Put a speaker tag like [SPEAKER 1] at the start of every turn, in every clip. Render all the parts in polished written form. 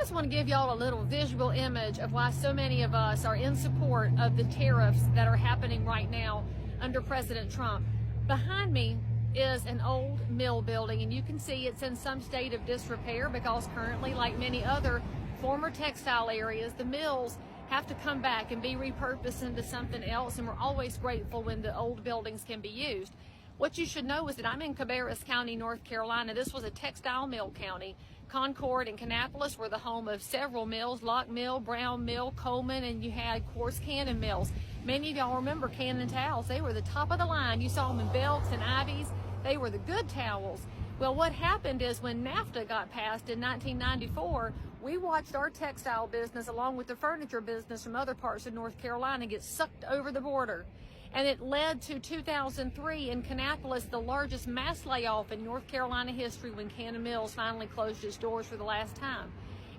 [SPEAKER 1] just want to give y'all a little visual image of why so many of us are in support of the tariffs that are happening right now under President Trump. Behind me is an old mill building, and you can see it's in some state of disrepair because currently, like many other former textile areas, the mills have to come back and be repurposed into something else, and we're always grateful when the old buildings can be used. What you should know is that I'm in Cabarrus County, North Carolina. This was a textile mill county. Concord and Kannapolis were the home of several mills, Locke Mill, Brown Mill, Coleman, and you had coarse Cannon mills. Many of y'all remember Cannon towels. They were the top of the line. You saw them in Belks and Ivies. They were the good towels. Well, what happened is when NAFTA got passed in 1994, we watched our textile business along with the furniture business from other parts of North Carolina get sucked over the border. And it led to 2003 in Kannapolis, the largest mass layoff in North Carolina history when Cannon Mills finally closed its doors for the last time.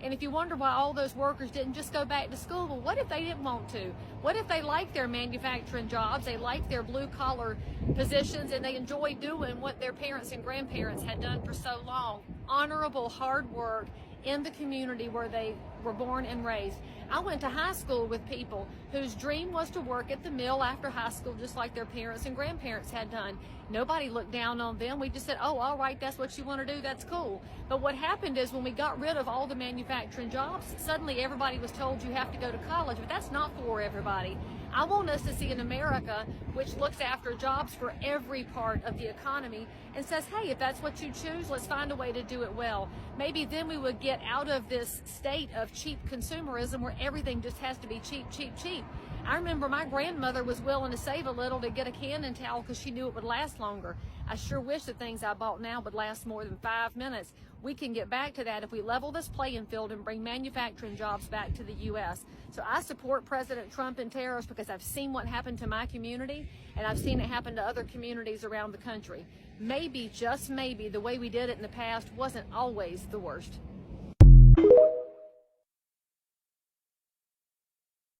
[SPEAKER 1] And if you wonder why all those workers didn't just go back to school, well, what if they didn't want to? What if they liked their manufacturing jobs, they liked their blue-collar positions, and they enjoyed doing what their parents and grandparents had done for so long? Honorable, hard work in the community where they were born and raised. I went to high school with people whose dream was to work at the mill after high school, just like their parents and grandparents had done. Nobody looked down on them. We just said, oh, all right, that's what you want to do, that's cool. But what happened is when we got rid of all the manufacturing jobs, suddenly everybody was told you have to go to college, but that's not for everybody. I want us to see an America which looks after jobs for every part of the economy and says, hey, if that's what you choose, let's find a way to do it well. Maybe then we would get out of this state of cheap consumerism where everything just has to be cheap, cheap, cheap. I remember my grandmother was willing to save a little to get a Cannon towel because she knew it would last longer. I sure wish the things I bought now would last more than 5 minutes. We can get back to that if we level this playing field and bring manufacturing jobs back to the U.S. So I support President Trump and tariffs because I've seen what happened to my community, and I've seen it happen to other communities around the country. Maybe, just maybe, the way we did it in the past wasn't always the worst.